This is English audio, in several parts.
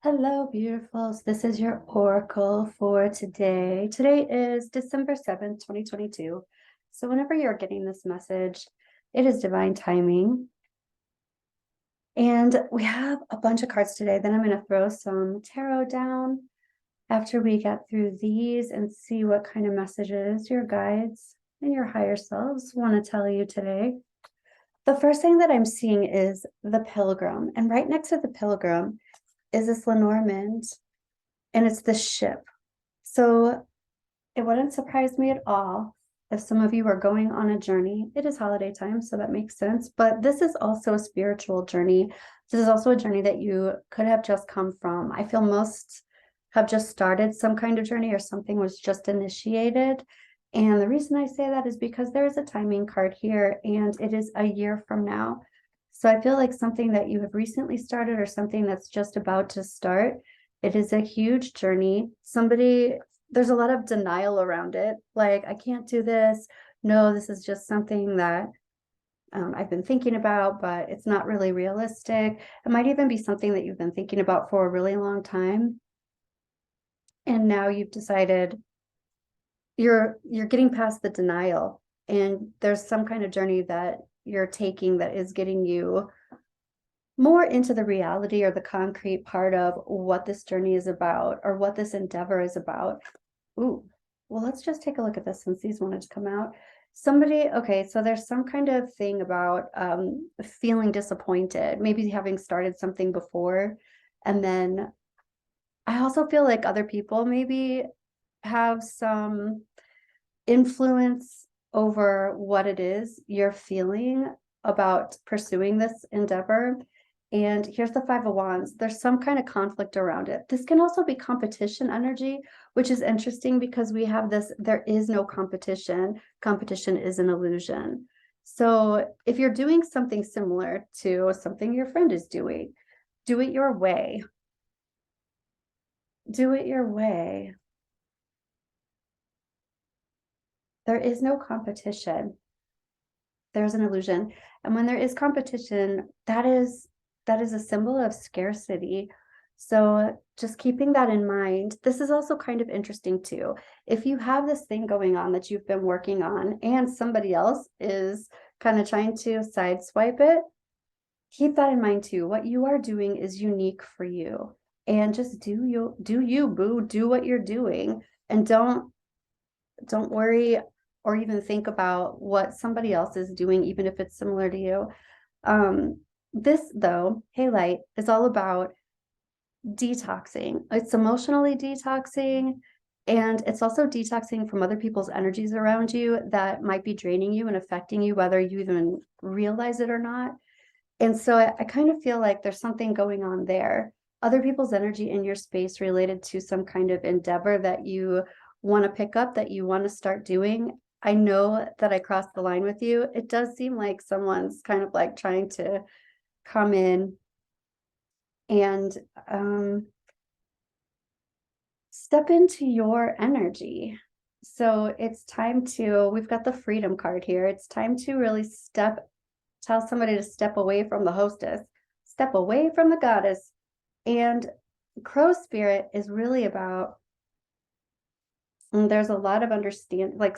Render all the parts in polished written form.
Hello, beautifuls. This is your oracle for today. Today is December 7th, 2022. So whenever you're getting this message, it is divine timing. And we have a bunch of cards today. Then I'm going to throw some tarot down after we get through these and see what kind of messages your guides and your higher selves want to tell you today. The first thing that I'm seeing is the Pilgrim. And right next to the Pilgrim is this Lenormand, and it's the ship. So it wouldn't surprise me at all if some of you are going on a journey. It is holiday time, so that makes sense. But this is also a spiritual journey. This is also a journey that you could have just come from. I feel most have just started some kind of journey, or something was just initiated. And the reason I say that is because there is a timing card here, and it is a year from now. So I feel like something that you have recently started or something that's just about to start. It is a huge journey. There's a lot of denial around it. Like, I can't do this. No, this is just something that I've been thinking about, but it's not really realistic. It might even be something that you've been thinking about for a really long time. And now you've decided you're getting past the denial, and there's some kind of journey that you're taking that is getting you more into the reality or the concrete part of what this journey is about or what this endeavor is about. Ooh, well, let's just take a look at this since these wanted to come out. Okay, so there's some kind of thing about feeling disappointed, maybe having started something before. And then I also feel like other people maybe have some influence over what it is you're feeling about pursuing this endeavor. And here's the Five of Wands. There's some kind of conflict around it. This can also be competition energy, which is interesting because we have this, there is no competition. Competition is an illusion. So if you're doing something similar to something your friend is doing, do it your way. Do it your way. There is no competition. There's an illusion. And when there is competition, that is a symbol of scarcity. So just keeping that in mind. This is also kind of interesting too. If you have this thing going on that you've been working on and somebody else is kind of trying to sideswipe it, keep that in mind too. What you are doing is unique for you. And just do you, boo, do what you're doing. And don't worry or even think about what somebody else is doing, even if it's similar to you. This, though, Hey Light, is all about detoxing. It's emotionally detoxing, and it's also detoxing from other people's energies around you that might be draining you and affecting you, whether you even realize it or not. And so I kind of feel like there's something going on there. Other people's energy in your space related to some kind of endeavor that you want to pick up, that you want to start doing. I know that I crossed the line with you. It does seem like someone's kind of like trying to come in and step into your energy. So it's time to, we've got the freedom card here. It's time to really tell somebody to step away from the hostess, step away from the goddess. And Crow Spirit is really about, and there's a lot of like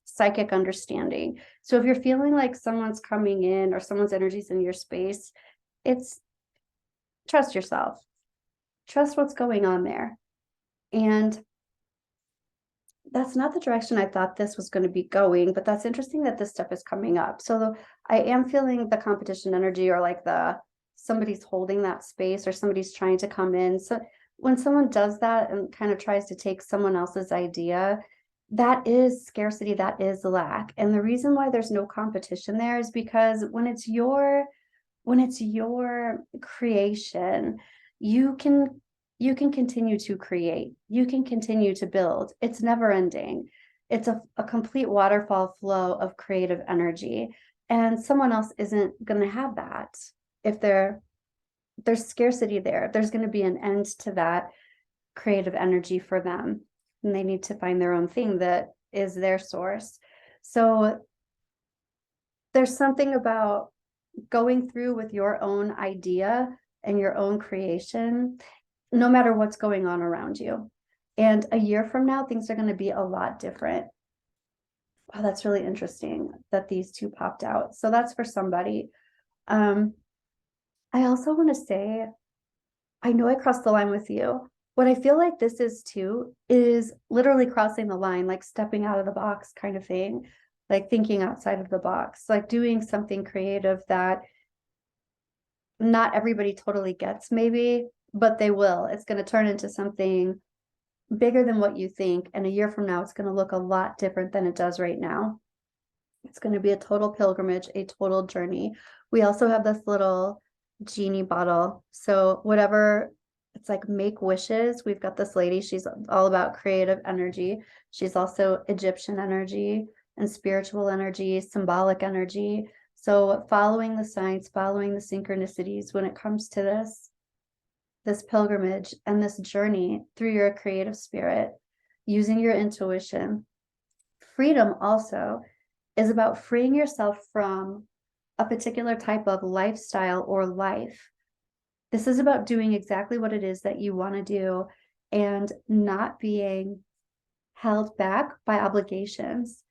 psychic understanding. So if you're feeling like someone's coming in or someone's energies in your space, it's trust yourself, trust what's going on there. And that's not the direction I thought this was going to be going, but that's interesting that this stuff is coming up. So I am feeling the competition energy, or like somebody's holding that space, or somebody's trying to come in. So when someone does that and kind of tries to take someone else's idea, that is scarcity, that is lack. And the reason why there's no competition there is because when it's your creation, you can continue to create, you can continue to build. It's never ending. It's a complete waterfall flow of creative energy, and someone else isn't going to have that. If there's scarcity there's going to be an end to that creative energy for them, and they need to find their own thing that is their source. So there's something about going through with your own idea and your own creation no matter what's going on around you. And a year from now, things are going to be a lot different. Wow, that's really interesting that these two popped out. So that's for somebody. I also want to say, I know I crossed the line with you. What I feel like this is too is literally crossing the line, like stepping out of the box kind of thing, like thinking outside of the box, like doing something creative that not everybody totally gets, maybe, but they will. It's going to turn into something bigger than what you think. And a year from now, it's going to look a lot different than it does right now. It's going to be a total pilgrimage, a total journey. We also have this little genie bottle. So whatever, it's like make wishes. We've got this lady, she's all about creative energy. She's also Egyptian energy and spiritual energy, symbolic energy. So following the signs, following the synchronicities when it comes to this pilgrimage and this journey through your creative spirit, using your intuition. Freedom also is about freeing yourself from a particular type of lifestyle or life. This is about doing exactly what it is that you want to do and not being held back by obligations.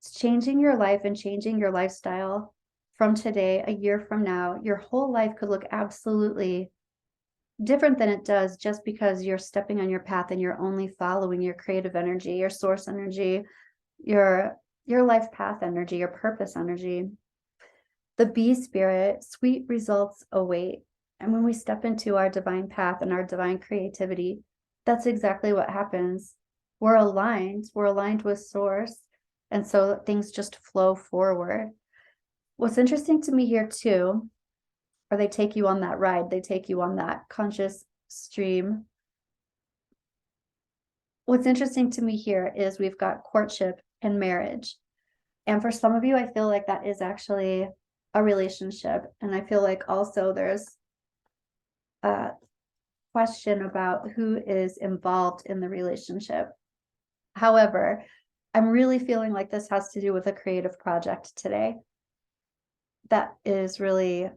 It's changing your life and changing your lifestyle from today. A year from now, your whole life could look absolutely different than it does just because you're stepping on your path and you're only following your creative energy, your source energy, your life path energy, your purpose energy. The bee spirit, sweet results await. And when we step into our divine path and our divine creativity, that's exactly what happens. We're aligned with source. And so things just flow forward. What's interesting to me here too, or they take you on that ride, they take you on that conscious stream. What's interesting to me here is we've got courtship and marriage. And for some of you, I feel like that is actually a relationship. And I feel like also there's a question about who is involved in the relationship. However, I'm really feeling like this has to do with a creative project today. That's really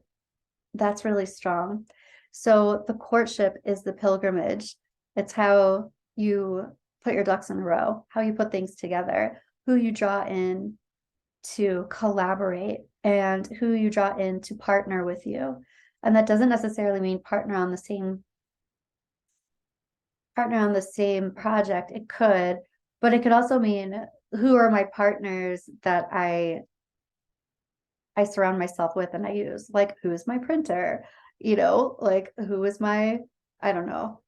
strong. So the courtship is the pilgrimage. It's how you put your ducks in a row, how you put things together, who you draw in to collaborate and who you draw in to partner with you. And that doesn't necessarily mean partner on the same project. It could, but it could also mean who are my partners that I surround myself with and I use, like who is my printer, like who is my, I don't know,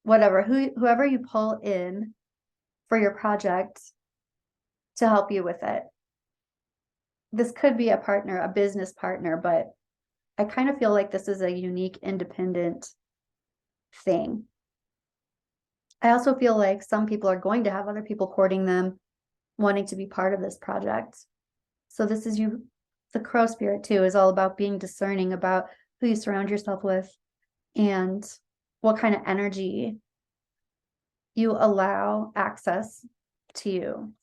whatever, whoever you pull in for your project to help you with it. This could be a partner, a business partner, but I kind of feel like this is a unique, independent thing. I also feel like some people are going to have other people courting them, wanting to be part of this project. So this is you. The crow spirit too is all about being discerning about who you surround yourself with and what kind of energy you allow access to you.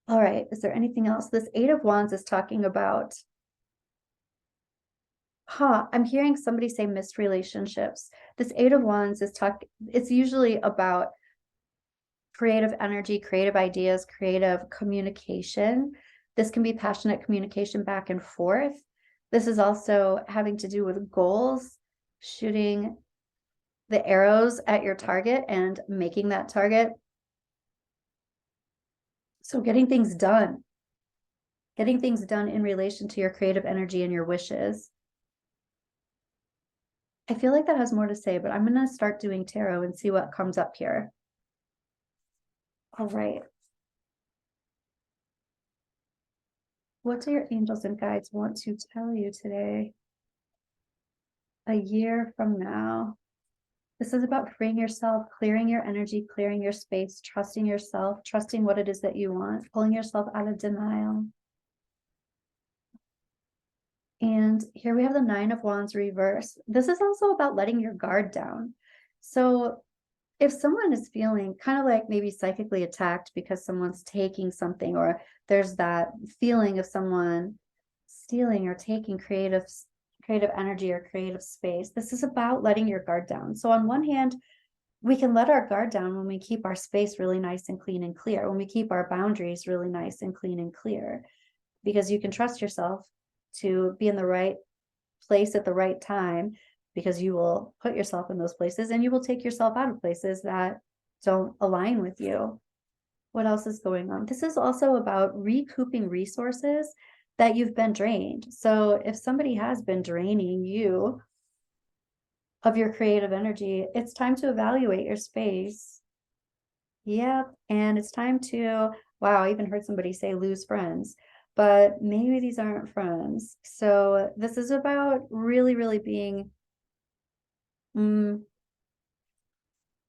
All right, is there anything else? This Eight of Wands is talking about, I'm hearing somebody say missed relationships. This Eight of Wands is it's usually about creative energy, creative ideas, creative communication. This can be passionate communication back and forth. This is also having to do with goals, shooting the arrows at your target and making that target. So getting things done in relation to your creative energy and your wishes. I feel like that has more to say, but I'm going to start doing tarot and see what comes up here. All right. What do your angels and guides want to tell you today? A year from now. This is about freeing yourself, clearing your energy, clearing your space, trusting yourself, trusting what it is that you want, pulling yourself out of denial. And here we have the Nine of Wands reverse. This is also about letting your guard down. So if someone is feeling kind of like maybe psychically attacked because someone's taking something, or there's that feeling of someone stealing or taking creative creative energy or creative space, this is about letting your guard down. So on one hand, we can let our guard down when we keep our space really nice and clean and clear, when we keep our boundaries really nice and clean and clear, because you can trust yourself to be in the right place at the right time, because you will put yourself in those places and you will take yourself out of places that don't align with you. What else is going on? This is also about recouping resources that you've been drained. So if somebody has been draining you of your creative energy, it's time to evaluate your space. Yep. And it's time to, wow, I even heard somebody say lose friends, but maybe these aren't friends. So this is about really, really being,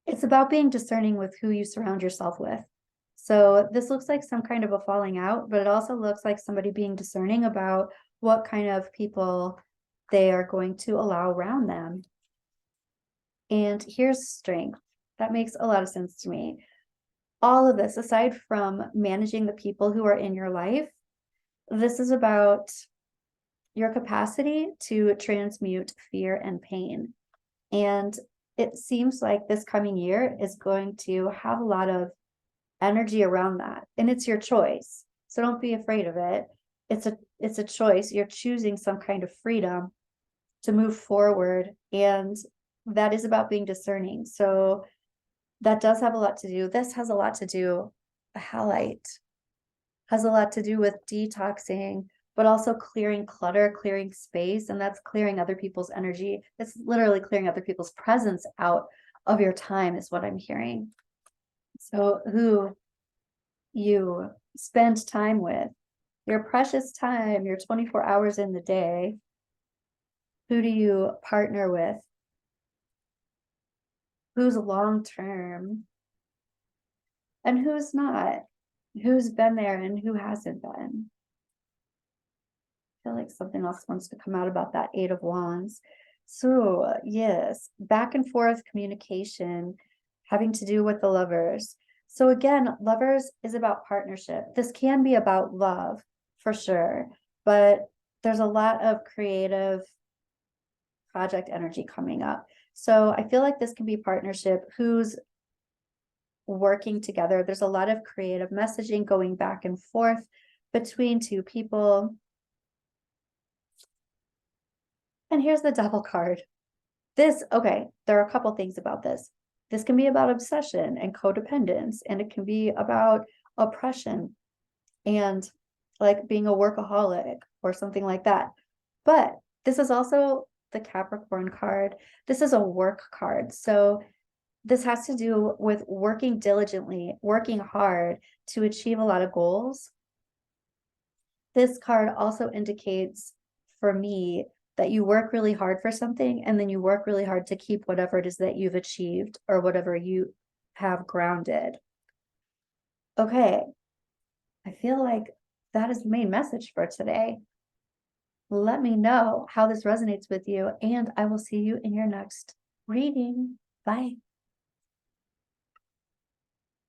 it's about being discerning with who you surround yourself with. So this looks like some kind of a falling out, but it also looks like somebody being discerning about what kind of people they are going to allow around them. And here's strength. That makes a lot of sense to me. All of this, aside from managing the people who are in your life, this is about your capacity to transmute fear and pain. And it seems like this coming year is going to have a lot of energy around that. And it's your choice. So don't be afraid of it. It's a choice. You're choosing some kind of freedom to move forward. And that is about being discerning. So that does have a lot to do. This has a lot to do, a halite has a lot to do with detoxing, but also clearing clutter, clearing space, and that's clearing other people's energy. It's literally clearing other people's presence out of your time is what I'm hearing. So who you spend time with, your precious time, your 24 hours in the day, who do you partner with? Who's long-term and who's not? Who's been there and who hasn't been? I feel like something else wants to come out about that Eight of Wands. So yes, back and forth communication having to do with the Lovers. So again, Lovers is about partnership. This can be about love for sure, but there's a lot of creative project energy coming up. So I feel like this can be partnership who's working together. There's a lot of creative messaging going back and forth between two people. And here's the Devil card. Okay, there are a couple things about this. This can be about obsession and codependence, and it can be about oppression and like being a workaholic or something like that. But this is also the Capricorn card. This is a work card. So this has to do with working diligently, working hard to achieve a lot of goals. This card also indicates for me that you work really hard for something and then you work really hard to keep whatever it is that you've achieved or whatever you have grounded. Okay, I feel like that is the main message for today. Let me know how this resonates with you, and I will see you in your next reading. Bye.